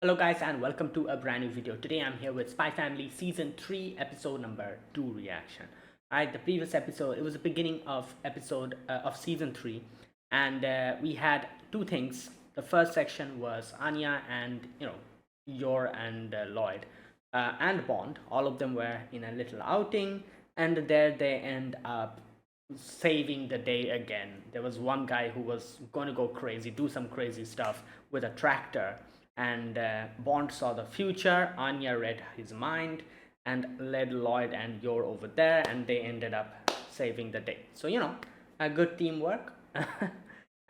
Hello guys and welcome to a brand new video. Today I'm here with Spy Family Season 3 episode number 2 reaction. Alright, the previous episode, it was the beginning of episode of Season 3 and we had two things. The first section was Anya and, Yor and Lloyd and Bond. All of them were in a little outing and there they end up saving the day again. There was one guy who was going to go crazy, do some crazy stuff with a tractor, and Bond saw the future. Anya read his mind and led Lloyd and Yor over there, and they ended up saving the day. So, a good teamwork.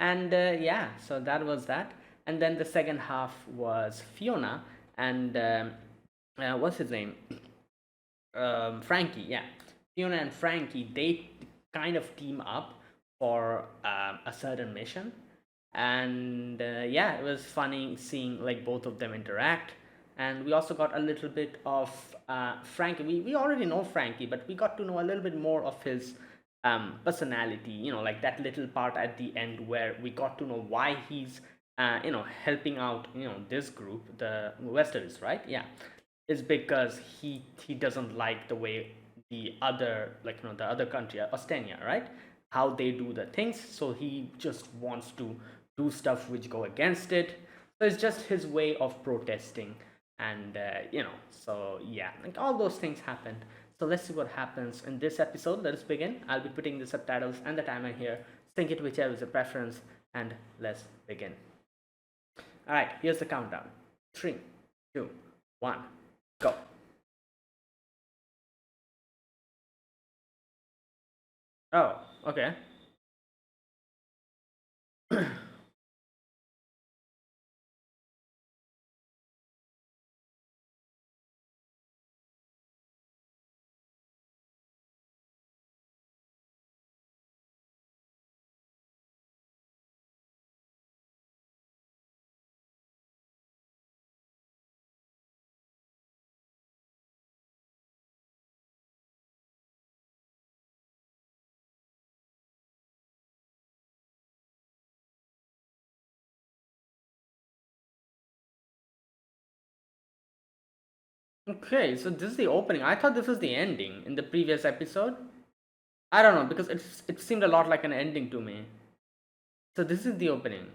And yeah, so that was that. And then the second half was Fiona and what's his name? Frankie, yeah. Fiona and Frankie, they kind of team up for a certain mission. And yeah, it was funny seeing like both of them interact. And we also got a little bit of Frankie. We already know Frankie, but we got to know a little bit more of his personality, like that little part at the end where we got to know why he's, helping out, this group, the Westeros, right? Yeah, is because he doesn't like the way the other, like, the other country, Ostenia, right, how they do the things. So he just wants to do stuff which go against it. So it's just his way of protesting. And so yeah, like all those things happened. So let's see what happens in this episode. Let us begin. I'll be putting the subtitles and the timer here. Sync it whichever is your preference, and let's begin. All right, here's the countdown. 3, 2, 1, go. Oh, okay. Okay, so this is the opening. I thought this was the ending in the previous episode. I don't know because it seemed a lot like an ending to me. So this is the opening.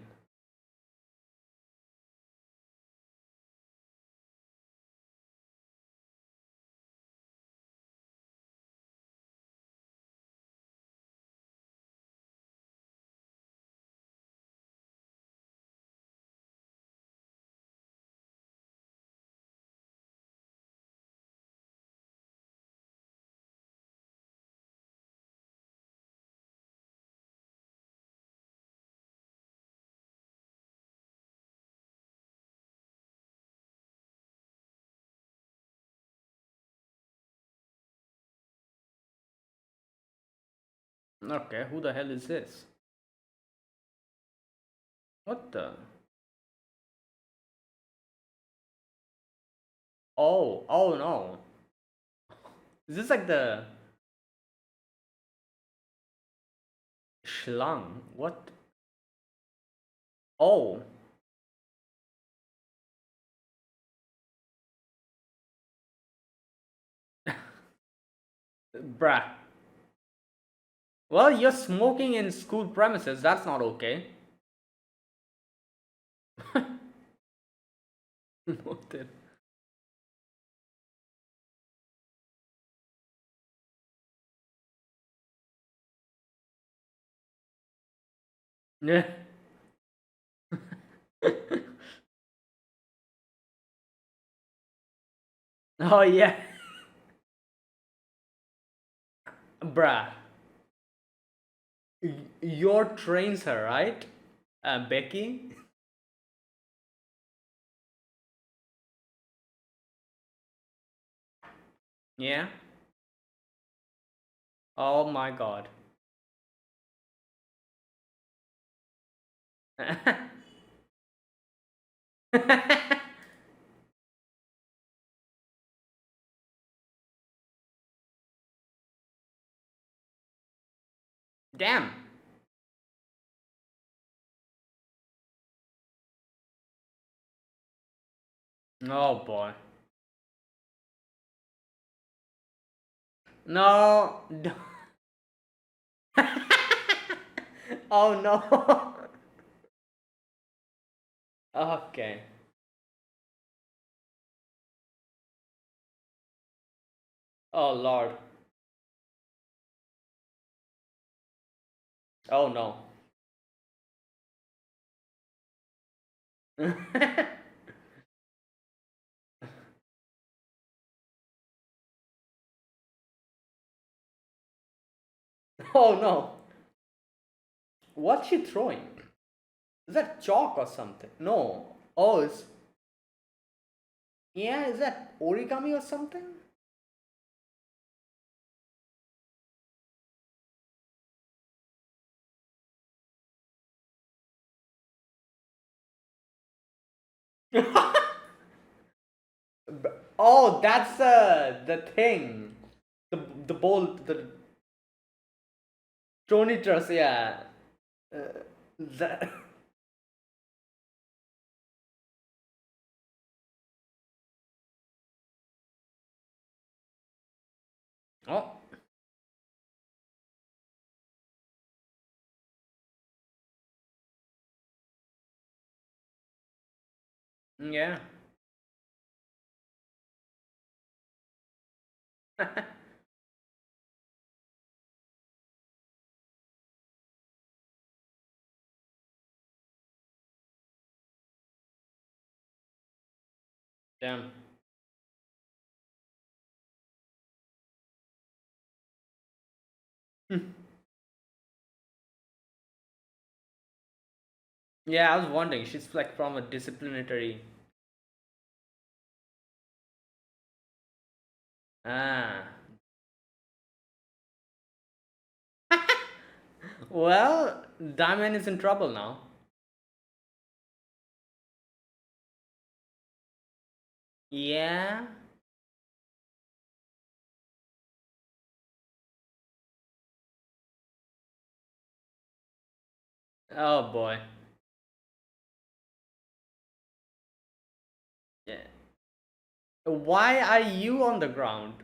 Okay, who the hell is this? What the? Oh, oh no. Is this like the Schlong? What? Oh, bruh. Well, you're smoking in school premises. That's not okay. What the? Yeah. Oh yeah. Bruh. Your trains her, right? Becky? Yeah. Oh my god. Damn. Oh boy. No. Oh no. Okay. Oh Lord. Oh no. Oh no. What's she throwing? Is that chalk or something? No. Oh, it's. Yeah, is that origami or something? Oh, that's the thing. The bowl, the Tony Truss, yeah. Uh, that. Oh, yeah. Damn. Yeah, I was wondering. She's like from a disciplinary. Ah. Well, Diamond is in trouble now. Yeah. Oh boy. Yeah. Why are you on the ground?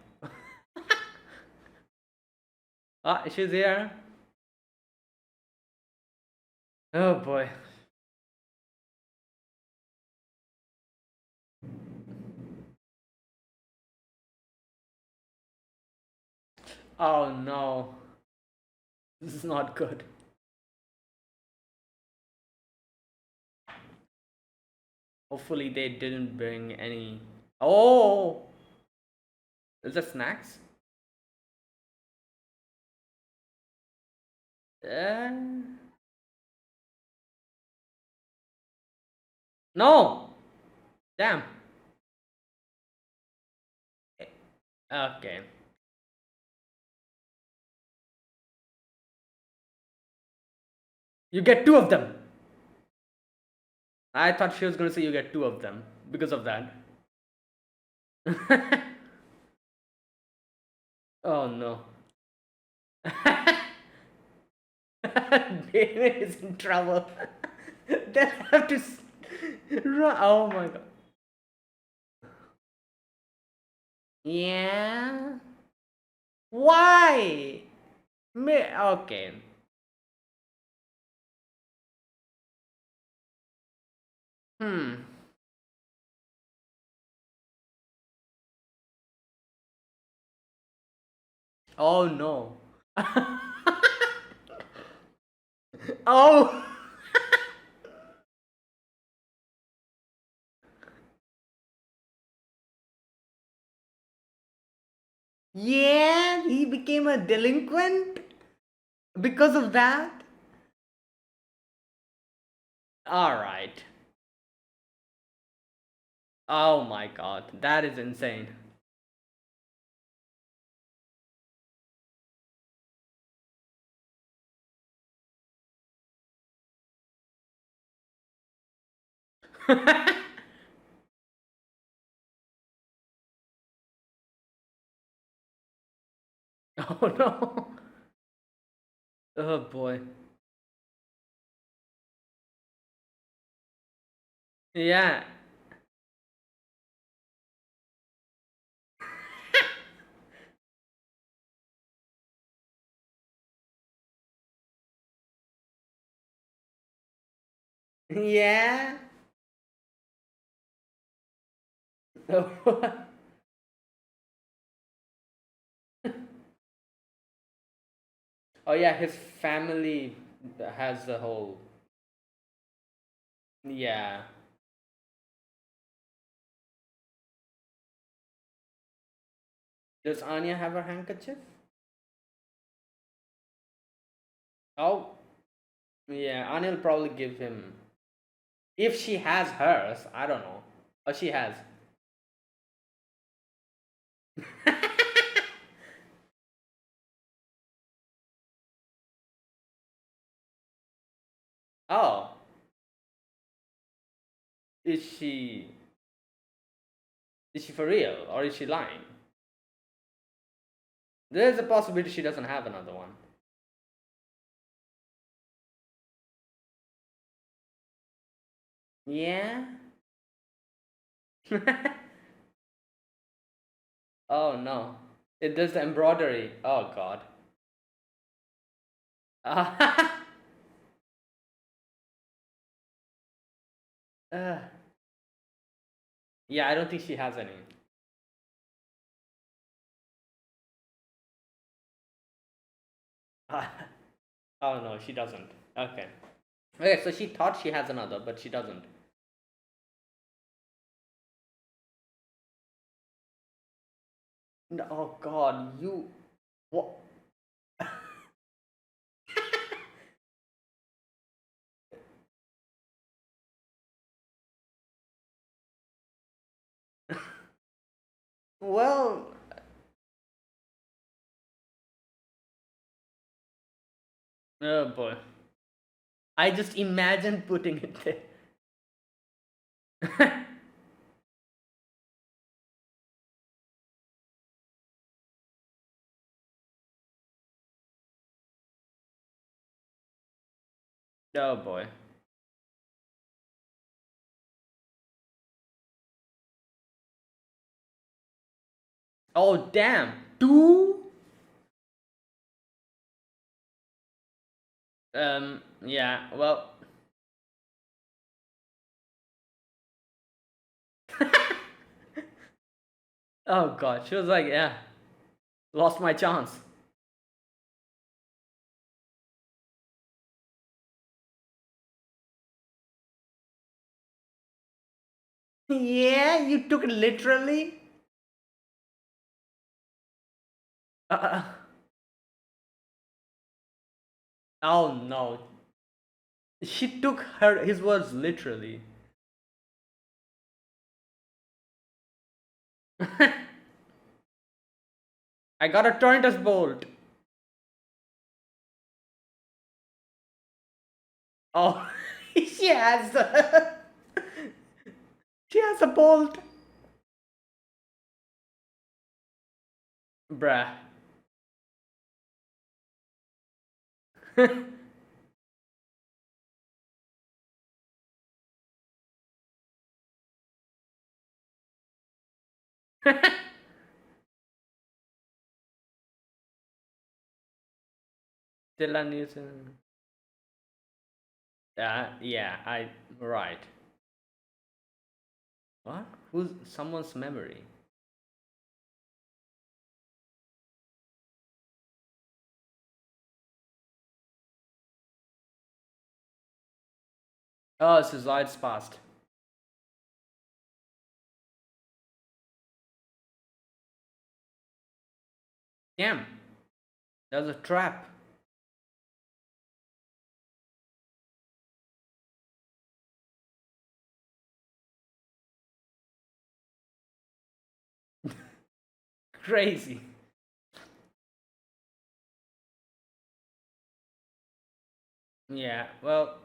Ah, she's here. Oh boy. Oh no. This is not good. Hopefully they didn't bring any. Oh, is that snacks? Uh, no. Damn. Okay. You get two of them. I thought she was going to say you get two of them because of that. Oh no. David is in trouble. They have to run. Oh my god. Yeah. Why? Okay. Hmm. Oh no. Oh. Yeah, he became a delinquent because of that. All right. Oh my god, that is insane. Oh no. Oh boy. Yeah. Yeah. Oh yeah, his family has the whole. Yeah. Does Anya have her handkerchief? Oh, yeah. Anya will probably give him if she has hers. I don't know. Oh, she has. Oh, is she? Is she for real or is she lying? There's a possibility she doesn't have another one. Yeah. Oh no. It does the embroidery. Oh god. Uh, yeah, I don't think she has any. Oh no, she doesn't. Okay. Okay, so she thought she has another, but she doesn't. No, oh god, you. What? Well, oh boy. I just imagined putting it there. Oh boy. Oh damn. Two? Yeah, well. Oh god, she was like, yeah, lost my chance. Yeah, you took it literally? Uh, oh no. She took his words literally. I got a torrentous bolt. Oh, she has she has a bolt. Bruh. Dylan Newton. Yeah, I right. What? Who's someone's memory? Oh, Suicide's past. Damn, that was a trap. Crazy. Yeah, well,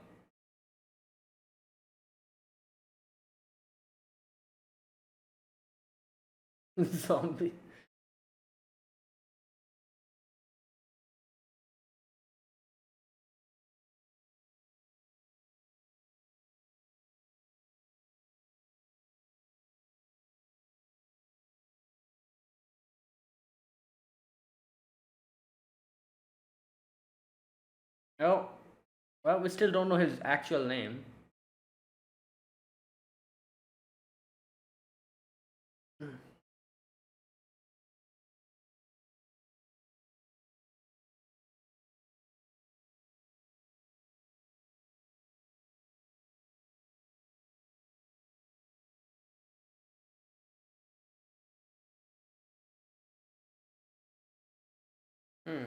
zombie. Oh, well, we still don't know his actual name. Hmm.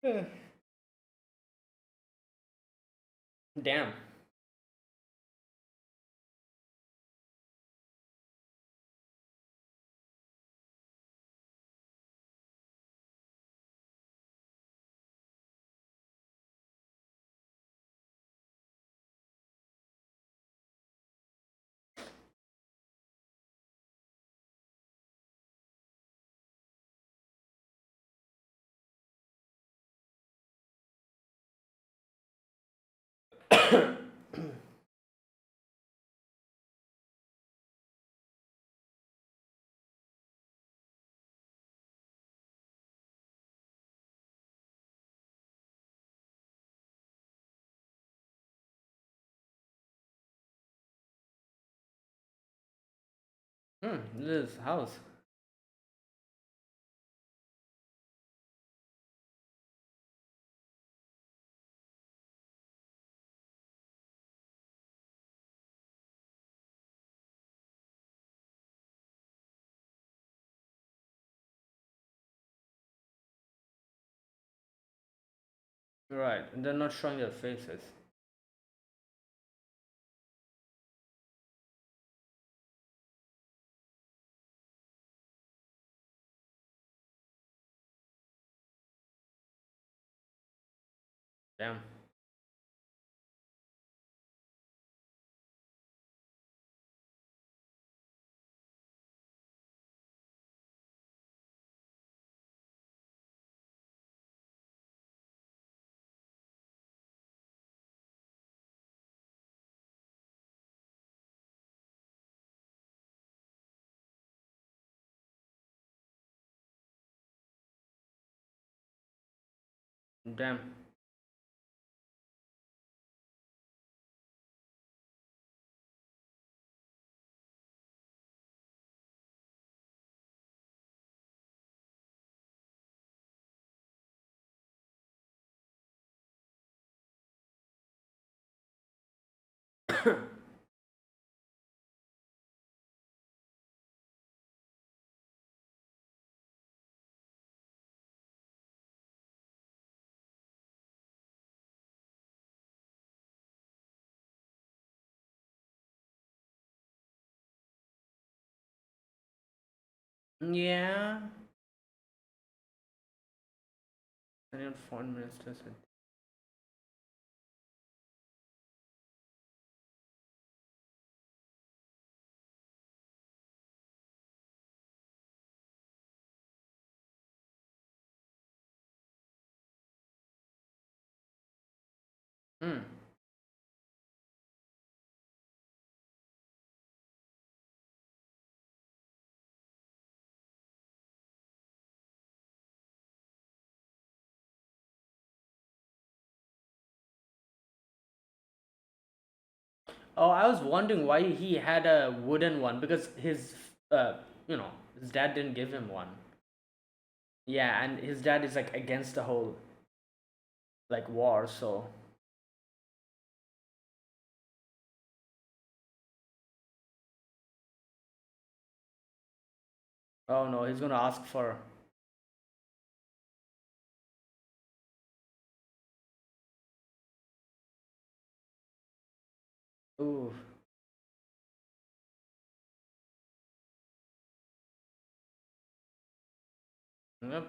Hmm. Damn. Hmm. This house. Right. They're not showing their faces. Damn. Damn. Yeah. Indian foreign minister said. Hmm. Oh, I was wondering why he had a wooden one because uh, his dad didn't give him one. Yeah, and his dad is like against the whole like war, so. Oh no, he's gonna ask for. Ooh. Yep.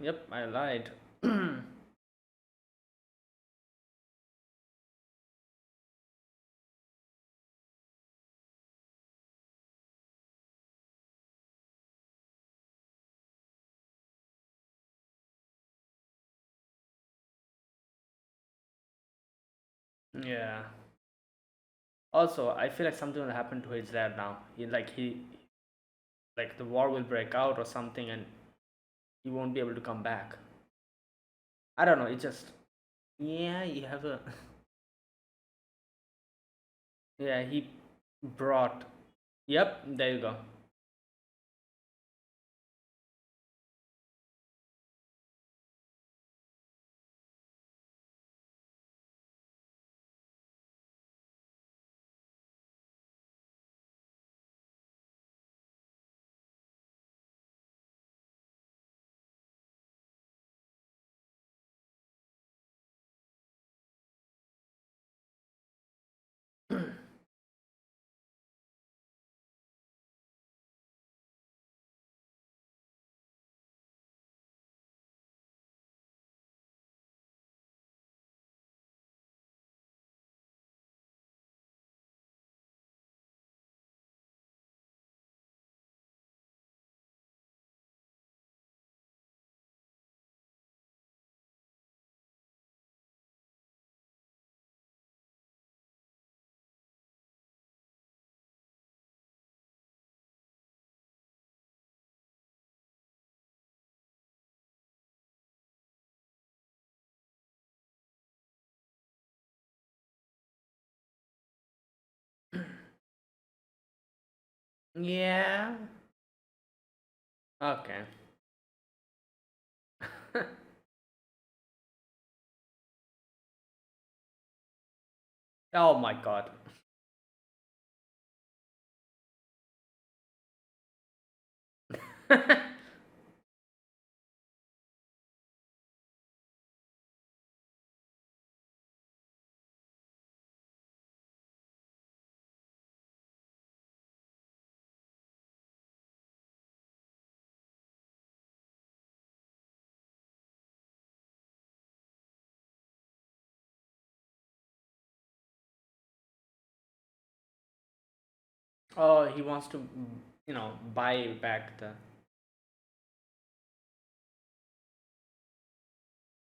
Yep, I lied. Yeah. Also, I feel like something will happen to his dad now. He like he like the war will break out or something, and he won't be able to come back. I don't know. It just, yeah, you have a yeah. He brought. Yep, there you go. Yeah. Okay. Oh my god. Oh, he wants to, buy back the.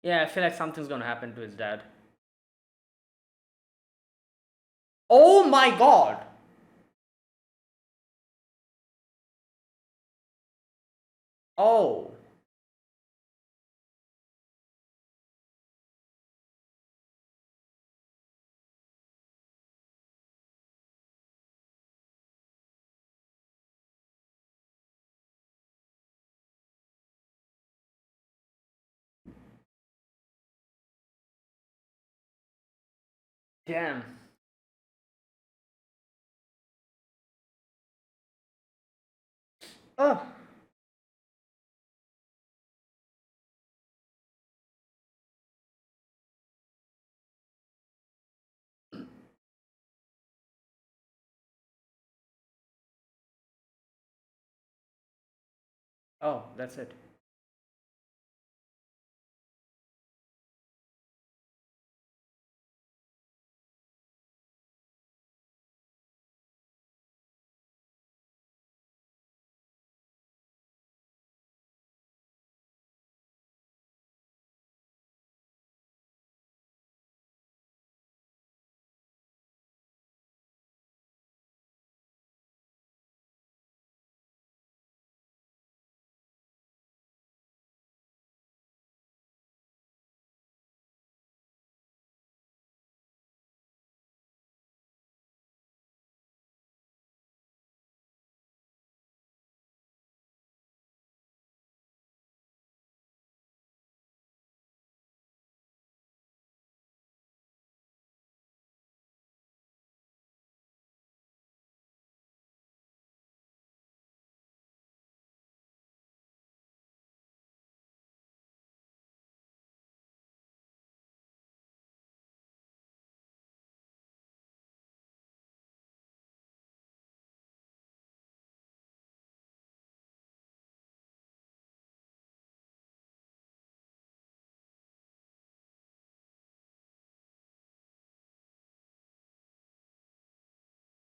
Yeah, I feel like something's gonna happen to his dad. Oh my god! Oh, damn. Oh, oh, that's it.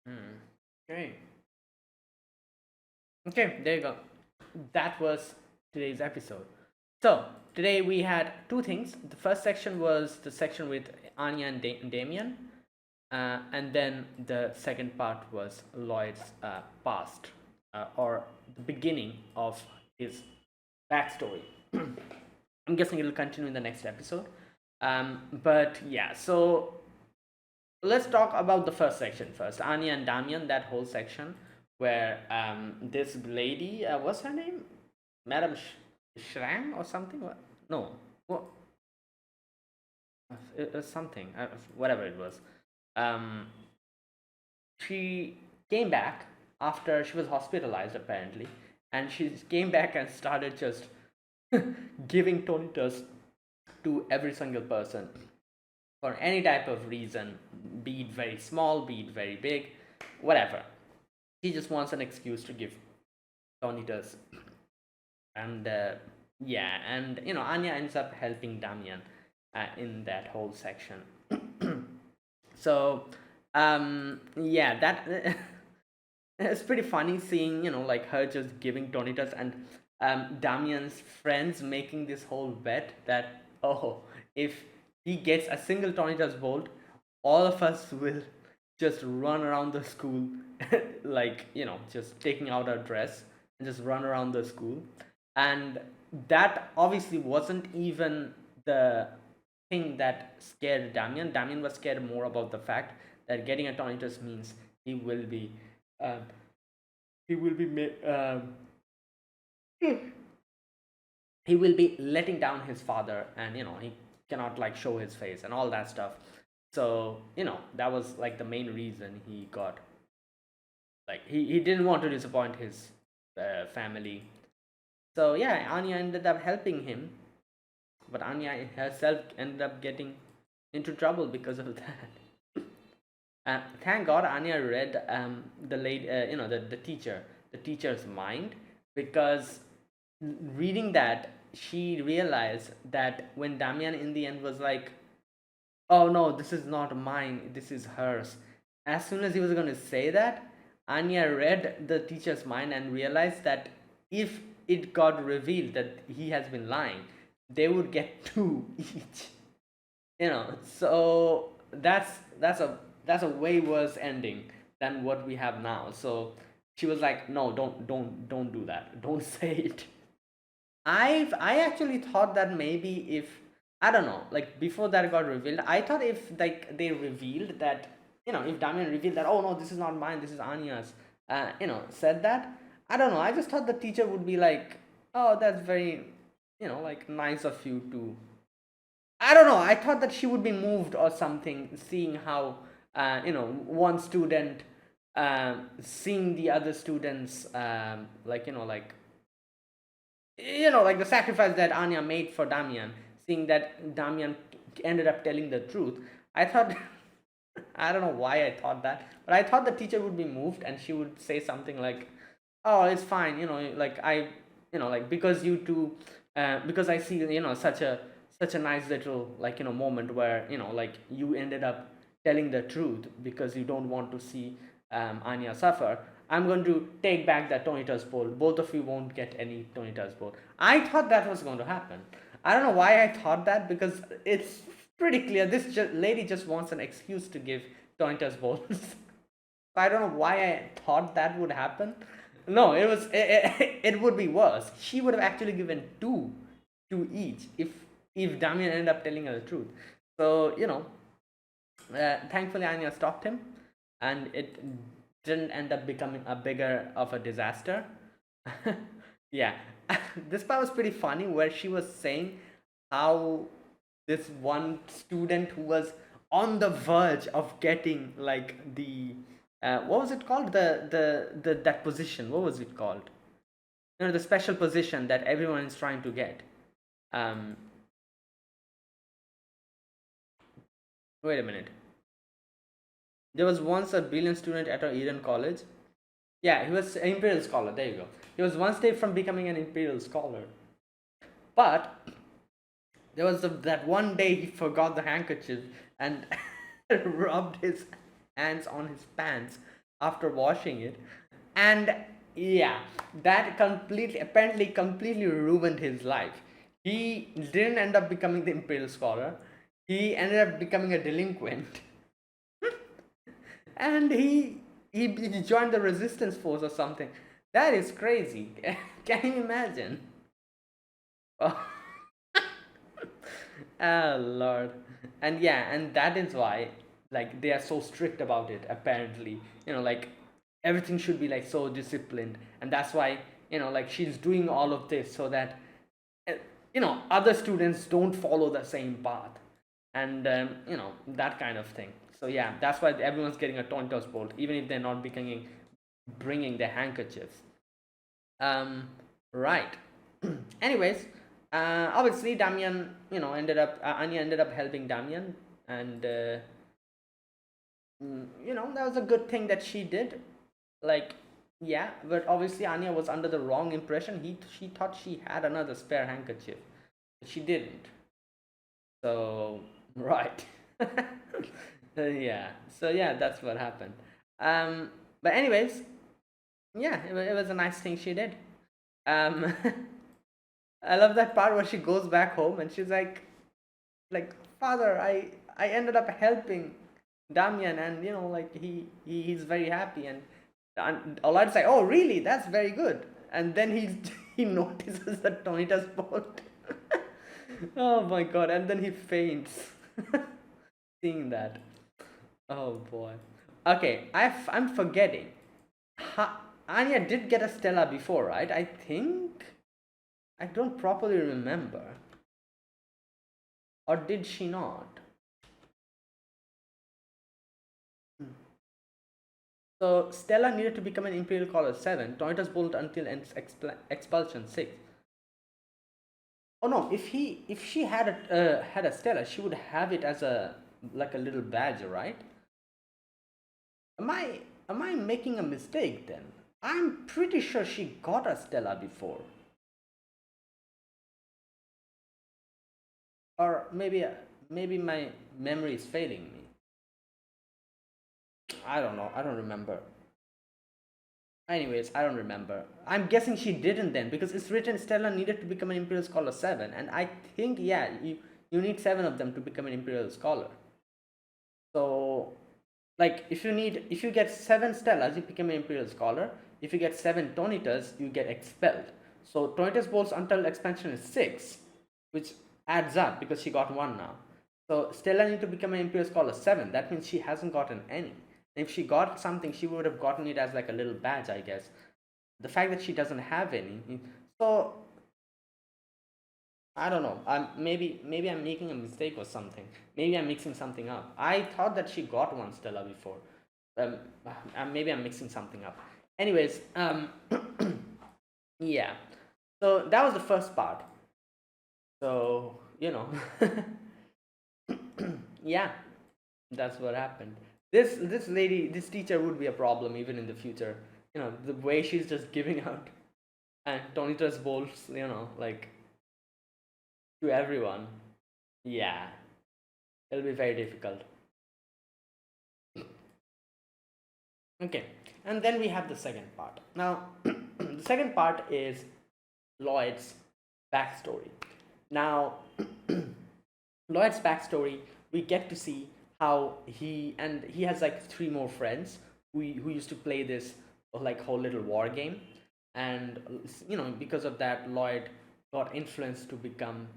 Hmm. Okay. Okay, there you go. That was today's episode. So, today we had two things. The first section was the section with Anya and Damien, and then the second part was Lloyd's past. or the beginning of his backstory. I'm guessing it'll continue in the next episode. But yeah, so let's talk about the first section first. Anya and Damian, that whole section where this lady, what's her name? Madam Shram or something? What? No. What? It was something. Whatever it was. Um, she came back after she was hospitalized, apparently. And she came back and started just giving tonitas to every single person for any type of reason, be it very small, be it very big, whatever. He just wants an excuse to give tonitas. And yeah, and Anya ends up helping Damian in that whole section. So yeah, that it's pretty funny seeing like her just giving tonitas, and Damian's friends making this whole bet that, oh, if he gets a single tonitas bolt, all of us will just run around the school like just taking out our dress and just run around the school. And that obviously wasn't even the thing that scared Damian. Damian was scared more about the fact that getting a tonitas means he will be um, he will be he will be letting down his father, and he cannot like show his face and all that stuff. So that was like the main reason he got, like, he didn't want to disappoint his family. So yeah, Anya ended up helping him, but Anya herself ended up getting into trouble because of that. Thank God Anya read the lady, the teacher's mind, because reading that, she realized that when Damian in the end was like, "Oh no, this is not mine, this is hers," as soon as he was going to say that, Anya read the teacher's mind and realized that if it got revealed that he has been lying, they would get two each. So that's a way worse ending than what we have now. So she was like, no, don't do that, don't say it. I actually thought that maybe if, I don't know, like before that got revealed, I thought if like they revealed that, if Damian revealed that, oh no, this is not mine, this is Anya's, said that, I don't know, I just thought the teacher would be like, oh, that's very, like nice of you to, I don't know. I thought that she would be moved or something, seeing how one student seeing the other students, like like the sacrifice that Anya made for Damian, seeing that Damian ended up telling the truth. I thought, I don't know why I thought that, but I thought the teacher would be moved and she would say something like, "Oh, it's fine, like like because you two, because I see such a nice little like moment where like you ended up telling the truth because you don't want to see Anya suffer. I'm going to take back that Tonitas bowl. Both of you won't get any Tonitas bowl." I thought that was going to happen. I don't know why I thought that, because it's pretty clear this lady just wants an excuse to give Tonitas bowls. I don't know why I thought that would happen. No, it would be worse. She would have actually given two each if Damian ended up telling her the truth. So thankfully Anya stopped him, and it didn't end up becoming a bigger of a disaster. Yeah, this part was pretty funny where she was saying how this one student who was on the verge of getting like the what was it called, the that position, what was it called, the special position that everyone is trying to get. um Wait a minute. There was once a brilliant student at our Eden College. Yeah, he was an Imperial Scholar. There you go. He was one step from becoming an Imperial Scholar. But there was that one day he forgot the handkerchief and rubbed his hands on his pants after washing it. And yeah, that completely ruined his life. He didn't end up becoming the Imperial Scholar. He ended up becoming a delinquent. And he joined the resistance force or something. That is crazy. Can you imagine? Oh, oh Lord. And yeah, and that is why like they are so strict about it apparently. Like everything should be like so disciplined, and that's why, like she's doing all of this so that uh, other students don't follow the same path, and that kind of thing. So yeah, that's why everyone's getting a Tontos bolt even if they're not bringing their handkerchiefs. um right. Anyways, obviously Damian, Anya ended up helping Damian, and that was a good thing that she did. Like, yeah, but obviously Anya was under the wrong impression. She thought she had another spare handkerchief, but she didn't. So right. Yeah. So yeah, that's what happened. But anyways, yeah, it was a nice thing she did. Um, I love that part where she goes back home and she's like, father, I ended up helping Damian, and like he's very happy, and Olad's like, oh really, that's very good. And then he notices that Tonita's boat. Oh my god, and then he faints. Seeing that. Oh boy. Okay, I'm forgetting. Anya did get a Stella before, right? I think I don't properly remember. Or did she not? Hmm. So Stella needed to become an Imperial Collar 7. Tonita's bolt until Expulsion 6. Oh no! If she had a Stella, she would have it as a like a little badge, right? Am I making a mistake then? I'm pretty sure she got a Stella before, or maybe my memory is failing me. I don't know. I don't remember. Anyways, I don't remember. I'm guessing she didn't then, because it's written Stella needed to become an Imperial Scholar 7, and I think, yeah, you need 7 of them to become an Imperial Scholar. So, like, if you get 7 Stellas, you become an Imperial Scholar. If you get 7 Tonitas, you get expelled. So Tonitas bolts until expansion is 6, which adds up because she got 1 now. So Stella need to become an Imperial Scholar 7. That means she hasn't gotten any. If she got something, she would have gotten it as like a little badge, I guess. The fact that she doesn't have any, so I don't know. Maybe I'm making a mistake or something. Maybe I'm mixing something up. I thought that she got 1 Stella before. Um, maybe I'm mixing something up. Anyways, yeah. So that was the first part. So yeah, that's what happened. This lady, this teacher would be a problem even in the future. The way she's just giving out and Tonitas bolts, like to everyone. Yeah, it'll be very difficult. Okay, and then we have the second part. Now, the second part is Lloyd's backstory. Now, Lloyd's backstory, we get to see how he has like 3 more friends who used to play this like whole little war game, and because of that, Lloyd got influenced to become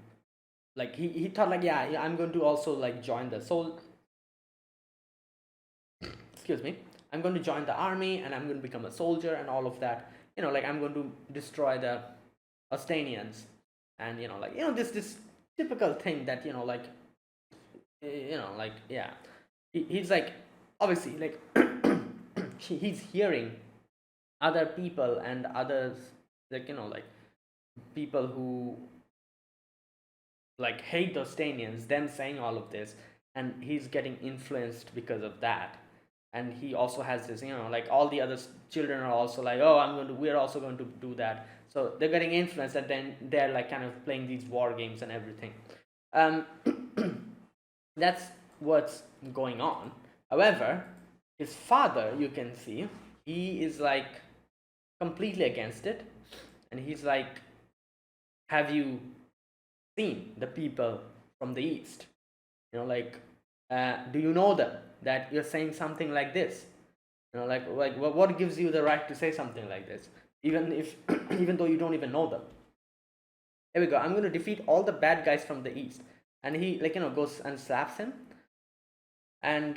like he thought like, yeah, I'm going to also like join the soul excuse me, I'm going to join the army and I'm going to become a soldier and all of that. Like I'm going to destroy the Ostanians, and this typical thing that like like, yeah, he's like, obviously, like he's hearing other people and others, like like people who like hate the Ostanians, them saying all of this, and he's getting influenced because of that. And he also has this, like all the other children are also like, oh, we're also going to do that. So they're getting influenced, and then they're like kind of playing these war games and everything. um that's what's going on. However, his father, you can see, he is like completely against it, and he's like, have you seen the people from the east? Like, do you know them, that you're saying something like this? Like what gives you the right to say something like this? even if even though you don't even know them. Here we go. I'm going to defeat all the bad guys from the east. And he, like, goes and slaps him. And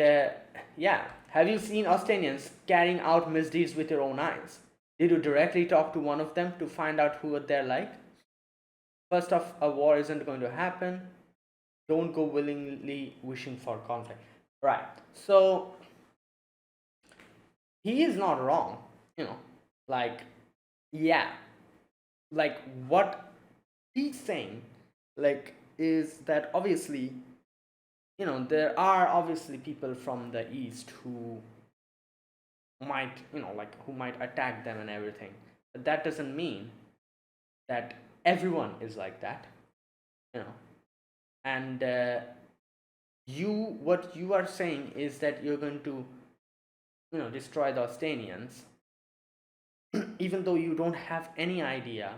yeah, have you seen Austinians carrying out misdeeds with your own eyes? Did you directly talk to one of them to find out who they're like? First off, a war isn't going to happen. Don't go willingly wishing for conflict. Right. So he is not wrong, like, yeah, like what he's saying, like, is that obviously, there are obviously people from the east who might, who might attack them and everything. But that doesn't mean that everyone is like that, you know. And what you are saying is that you're going to, destroy the Austanians, even though you don't have any idea,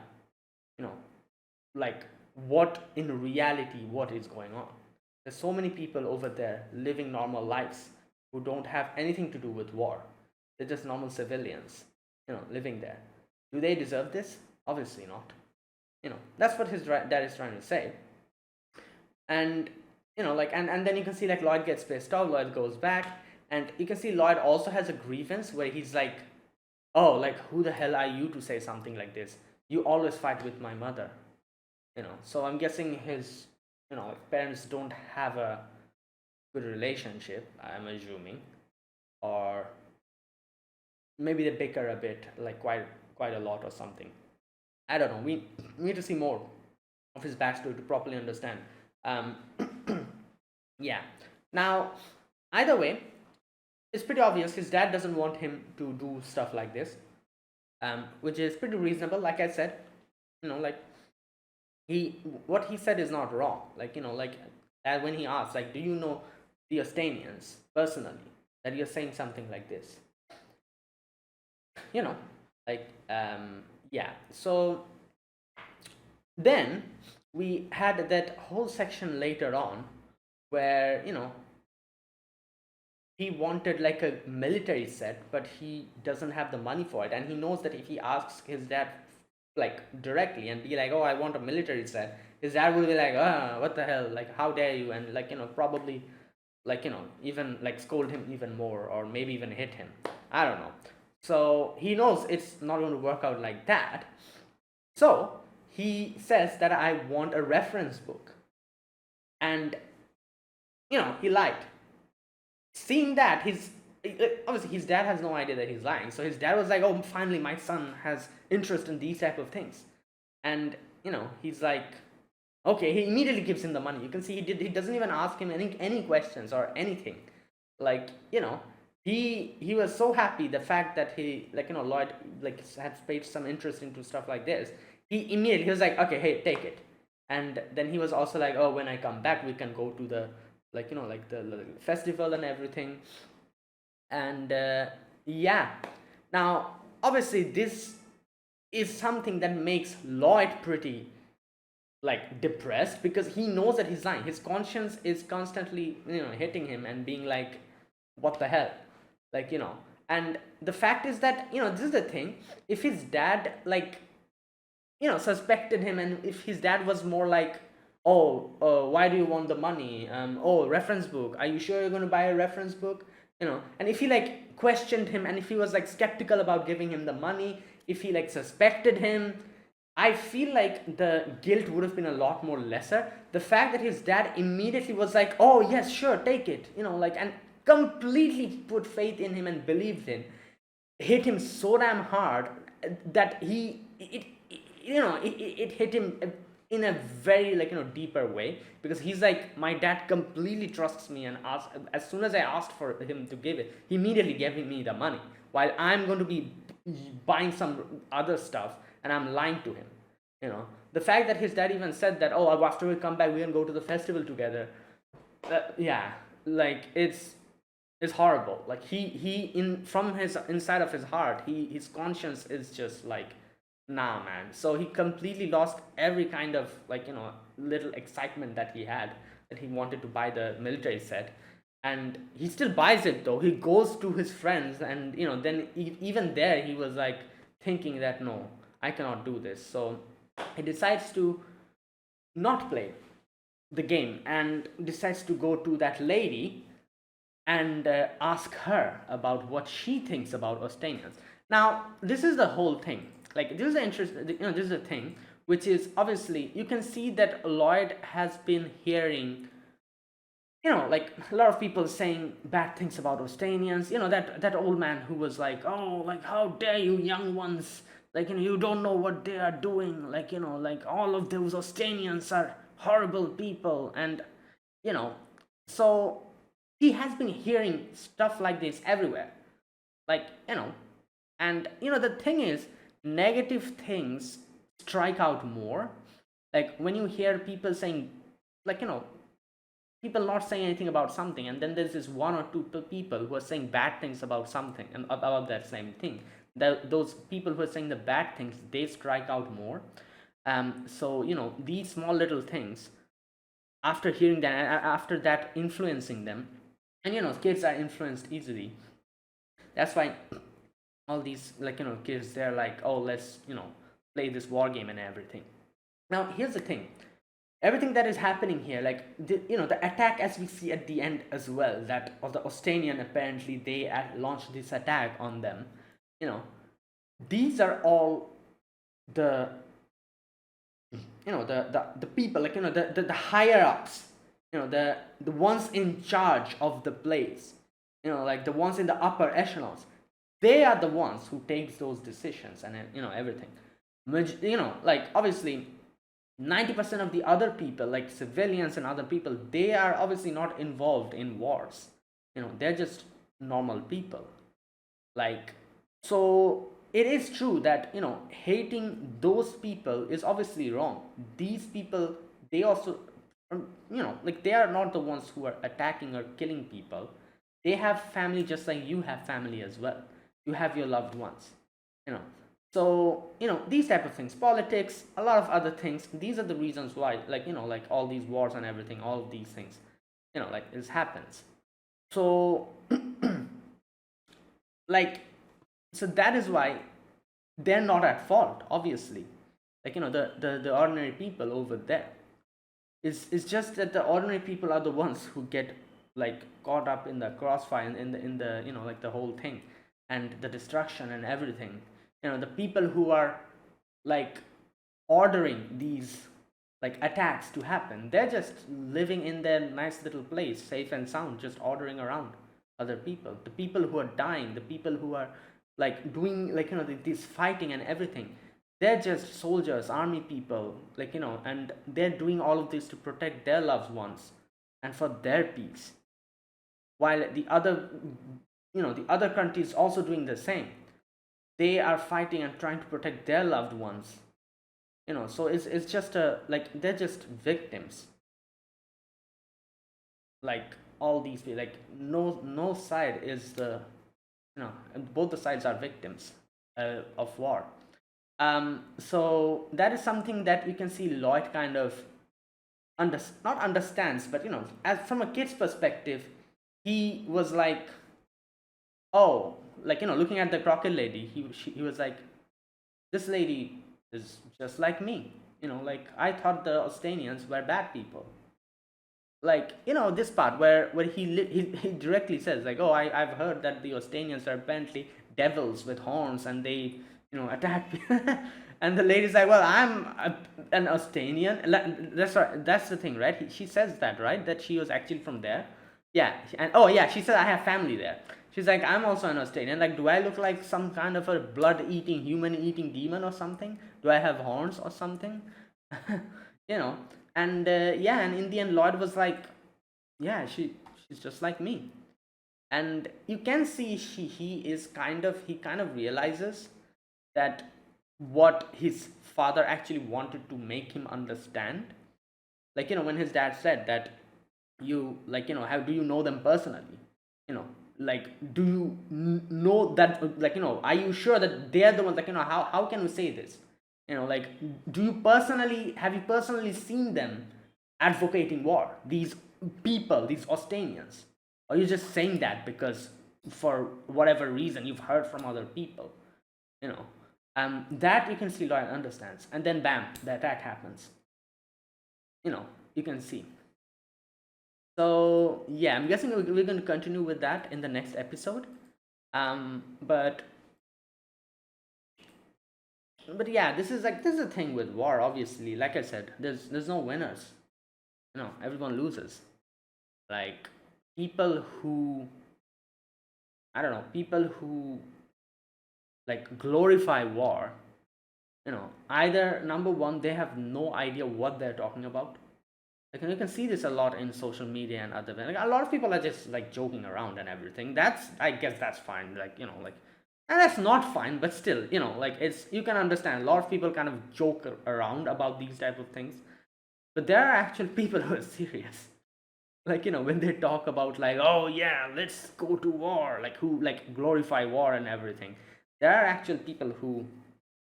like what in reality what is going on. There's so many people over there living normal lives who don't have anything to do with war. They're just normal civilians, living there. Do they deserve this? Obviously not. That's what his dad is trying to say. And and then you can see, like, Lloyd gets pissed off. Lloyd goes back, and you can see Lloyd also has a grievance where he's like, oh, like, who the hell are you to say something like this? You always fight with my mother. So I'm guessing his parents don't have a good relationship, I'm assuming. Or maybe they bicker a bit, like quite a lot or something. I don't know. We need to see more of his backstory to properly understand. Yeah. Now, either way, it's pretty obvious his dad doesn't want him to do stuff like this, which is pretty reasonable. Like I said, like, what he said is not wrong. Like, when he asked, like, do you know the Austanians personally, that you're saying something like this? Like, yeah. So then we had that whole section later on where, he wanted like a military set, but he doesn't have the money for it. And he knows that if he asks his dad, like, directly and be like, oh, I want a military set, his dad will be like, what the hell? Like, how dare you? And, like, probably, like, even, like, scold him even more, or maybe even hit him. I don't know. So he knows it's not going to work out like that. So he says that I want a reference book. And, he lied. Seeing that, obviously his dad has no idea that he's lying. So his dad was like, oh, finally my son has interest in these type of things. And, he's like, okay, he immediately gives him the money. You can see he doesn't even ask him any questions or anything. Like, he was so happy, the fact that he, like, Lloyd, like, had paid some interest into stuff like this. He was like, okay, hey, take it. And then he was also like, oh, when I come back, we can go to the, like, like the festival and everything. And yeah, now obviously this is something that makes Lloyd pretty, like, depressed, because he knows that he's lying. His conscience is constantly, hitting him and being like, what the hell? Like, and the fact is that, this is the thing. If his dad, like, suspected him, and if his dad was more like, oh, why do you want the money? Oh, reference book. Are you sure you're going to buy a reference book? And if he, like, questioned him, and if he was, like, skeptical about giving him the money, if he, like, suspected him, I feel like the guilt would have been a lot more lesser. The fact that his dad immediately was like, oh, yes, sure, take it, like, and completely put faith in him and believed in, hit him so damn hard that it hit him in a very, like, deeper way, because he's like, my dad completely trusts me, and as soon as I asked for him to give it, he immediately gave me the money, while I'm going to be buying some other stuff, and I'm lying to him. The fact that his dad even said that, oh, after we come back we can go to the festival together, yeah, like, it's horrible. Like, he in from his inside of his heart, his conscience is just like, nah, man. So he completely lost every kind of, like, little excitement that he had, that he wanted to buy the military set. And he still buys it though. He goes to his friends, and then even there he was like, thinking that no, I cannot do this. So he decides to not play the game and decides to go to that lady and ask her about what she thinks about Austinians. Now, this is the whole thing. Like, this is the interest. This is the thing, which is obviously you can see that Lloyd has been hearing, like a lot of people saying bad things about Austinians. That old man who was like, oh, like how dare you, young ones, like you don't know what they are doing. Like like all of those Austinians are horrible people, and so he has been hearing stuff like this everywhere, like and the thing is, negative things strike out more. Like when you hear people saying, like people not saying anything about something, and then there's this one or two people who are saying bad things about something and about that same thing, those people who are saying the bad things, they strike out more. So these small little things, after hearing that, after that influencing them, and kids are influenced easily. That's why all these, like kids, they're like, oh, let's play this war game and everything. Now here's the thing, everything that is happening here, like the attack, as we see at the end as well, that of the Austinian, apparently they launched this attack on them. These are all the the people, like the higher ups, the ones in charge of the place, like the ones in the upper echelons. They are the ones who takes those decisions and everything. Like obviously 90% of the other people, like civilians and other people, they are obviously not involved in wars. They're just normal people. Like, so it is true that hating those people is obviously wrong. These people, they also like they are not the ones who are attacking or killing people. They have family just like you have family as well. You have your loved ones. So these type of things, politics, a lot of other things, these are the reasons why, like like all these wars and everything, all of these things, like this happens. So like, so that is why they're not at fault, obviously. Like the ordinary people over there, it's just that the ordinary people are the ones who get like caught up in the crossfire, in the like the whole thing, and the destruction and everything. The people who are like ordering these like attacks to happen, they're just living in their nice little place, safe and sound, just ordering around other people. The people who are dying, the people who are like doing like this fighting and everything, they're just soldiers, army people, like and they're doing all of this to protect their loved ones and for their peace, while the other the other countries also doing the same. They are fighting and trying to protect their loved ones. So it's just like they're just victims. Like all these people, like no side is the both the sides are victims of war. So that is something that you can see Lloyd kind of not understands, but as from a kid's perspective, he was like, oh, like looking at the crooked lady, he was like, this lady is just like me. Like I thought the Austinians were bad people. Like this part where he directly says like, oh, I've heard that the Austinians are apparently devils with horns and they attack and the lady's like, well, I'm an Austinian. That's right, that's the thing, right? She says that, right, that she was actually from there. Yeah, and oh yeah, she said I have family there. She's like, I'm also an Australian. Like, do I look like some kind of a blood-eating, human-eating demon or something? Do I have horns or something? And yeah, and in the end, Lloyd was like, yeah, she's just like me. And you can see he kind of realizes that what his father actually wanted to make him understand. Like when his dad said that, you like how do you know them personally, like do you know that, like are you sure that they're the ones, like how can we say this, like do you personally have you personally seen them advocating war, these people, these Austinians, or you just saying that because for whatever reason you've heard from other people, you know That you can see Lloyd understands, and then bam, the attack happens. You know, you can see. So yeah, I'm guessing we're going to continue with that in the next episode. But yeah, this is a thing with war. Obviously, like I said, there's no winners. Everyone loses. Like people who I don't know, people who like glorify war. Either number one, they have no idea what they're talking about. Like you can see this a lot in social media and other. Like a lot of people are just like joking around and everything. I guess that's fine. And that's not fine, but still, like it's you can understand. A lot of people kind of joke around about these type of things, but there are actual people who are serious. Like when they talk about like, oh yeah, let's go to war, like who like glorify war and everything. There are actual people who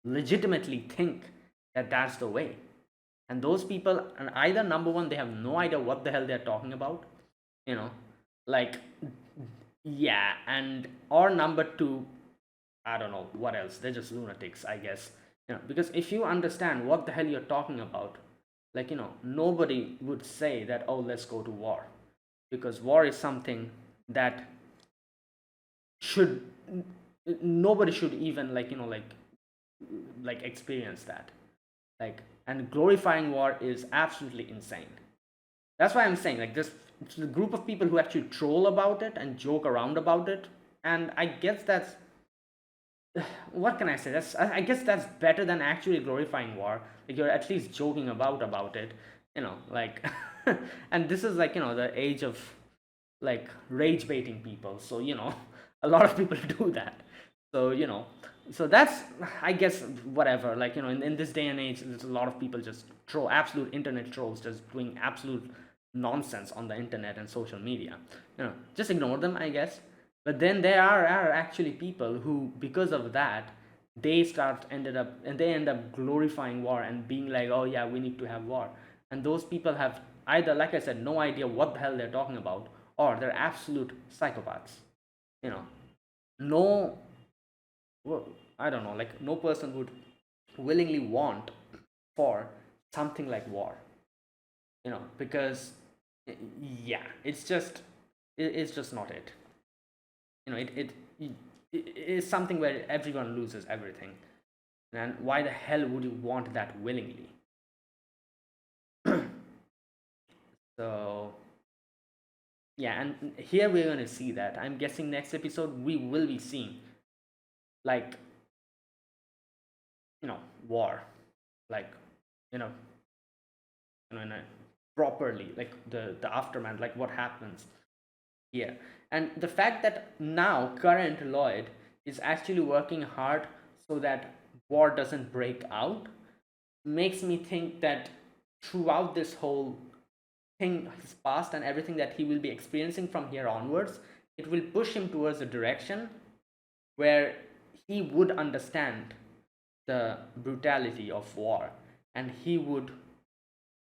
legitimately think that that's the way, and those people, and either number one, they have no idea what the hell they're talking about, you know like yeah, and or number two, I don't know what else, they're just lunatics, I guess. Because if you understand what the hell you're talking about, like nobody would say that, oh, let's go to war, because war is something that should nobody should even like experience that, like, and glorifying war is absolutely insane. That's why I'm saying, like, this it's a group of people who actually troll about it and joke around about it, and I guess that's what can I say? I guess that's better than actually glorifying war. Like you're at least joking about it, like, and this is like the age of like rage baiting people. So a lot of people do that. So so that's, I guess, whatever. Like in this day and age, there's a lot of people just troll, absolute internet trolls, just doing absolute nonsense on the internet and social media. Just ignore them, I guess. But then there are actually people who, because of that, they end up glorifying war and being like, oh yeah, we need to have war. And those people have either, like I said, no idea what the hell they're talking about, or they're absolute psychopaths. you know no, well, I don't know, like no person would willingly want for something like war, because yeah, it's just not it. It is something where everyone loses everything. And why the hell would you want that willingly? So yeah, and here we're going to see that. I'm guessing next episode we will be seeing like war, like you know in a properly, like the aftermath, like what happens here. And the fact that now current Lloyd is actually working hard so that war doesn't break out makes me think that throughout this whole thing, his past and everything that he will be experiencing from here onwards, it will push him towards a direction where he would understand the brutality of war, and he would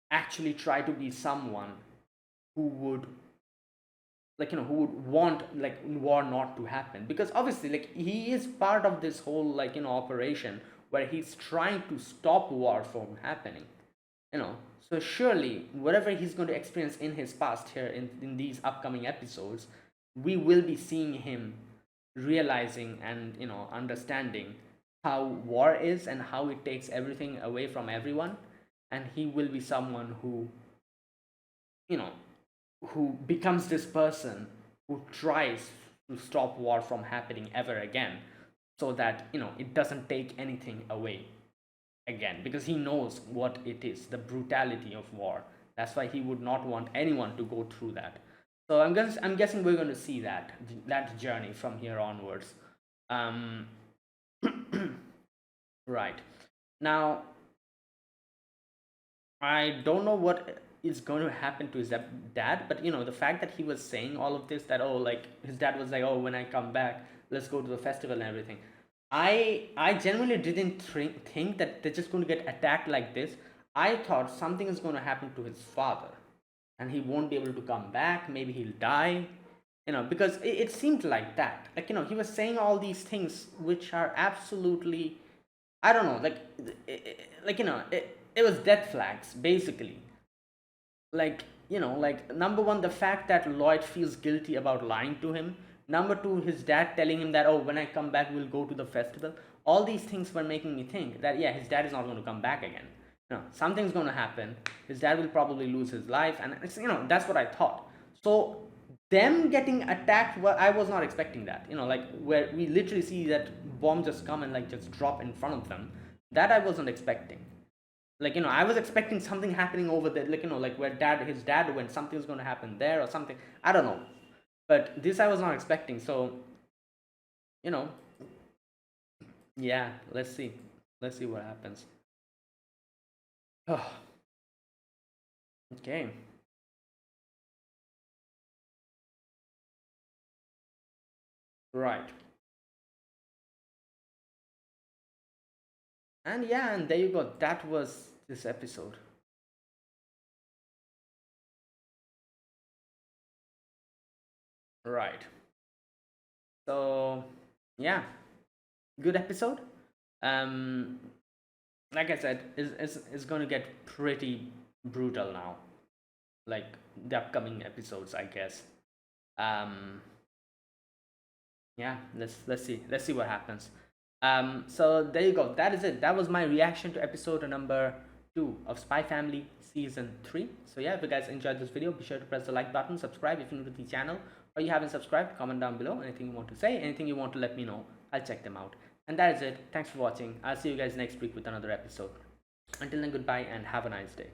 actually try to be someone who would who would want like war not to happen, because obviously like he is part of this whole operation where he's trying to stop war from happening. So surely whatever he's going to experience in his past here in these upcoming episodes, we will be seeing him realizing and understanding how war is and how it takes everything away from everyone. And he will be someone who you know who becomes this person who tries to stop war from happening ever again, so that it doesn't take anything away again, because he knows what it is, the brutality of war. That's why he would not want anyone to go through that. So I'm guessing we're going to see that journey from here onwards. um right now, I don't know what is going to happen to his dad, but the fact that he was saying all of this, that, oh, like his dad was like, oh, when I come back, let's go to the festival and everything. I genuinely didn't think that they're just going to get attacked like this. I thought something is going to happen to his father, and he won't be able to come back. Maybe he'll die, because it seemed like that. Like he was saying all these things which are absolutely I don't know, like it was death flags basically. Like, like, number one, the fact that Lloyd feels guilty about lying to him. Number two, his dad telling him that, oh, when I come back we'll go to the festival. All these things were making me think that, yeah, his dad is not going to come back again. No, something's going to happen. His dad will probably lose his life, and it's, that's what I thought. So them getting attacked, well, I was not expecting that. Like, where we literally see that bomb just come and like just drop in front of them. That I wasn't expecting. Like, I was expecting something happening over there, like, like where his dad went, something's going to happen there or something, I don't know. But this I was not expecting. So, you know yeah, let's see what happens. Oh, okay. Right. And yeah, and there you go, that was this episode. Right. So yeah, good episode. um like I said, is going to get pretty brutal now, like the upcoming episodes, I guess. um yeah, let's see what happens. So there you go, that is it, that was my reaction to episode number 2 of Spy Family season 3. So yeah, if you guys enjoyed this video, be sure to press the like button, subscribe if you're new to the channel, or you haven't subscribed. Comment down below anything you want to say, anything you want to let me know, I'll check them out. And that is it, thanks for watching. I'll see you guys next week with another episode. Until then, goodbye and have a nice day.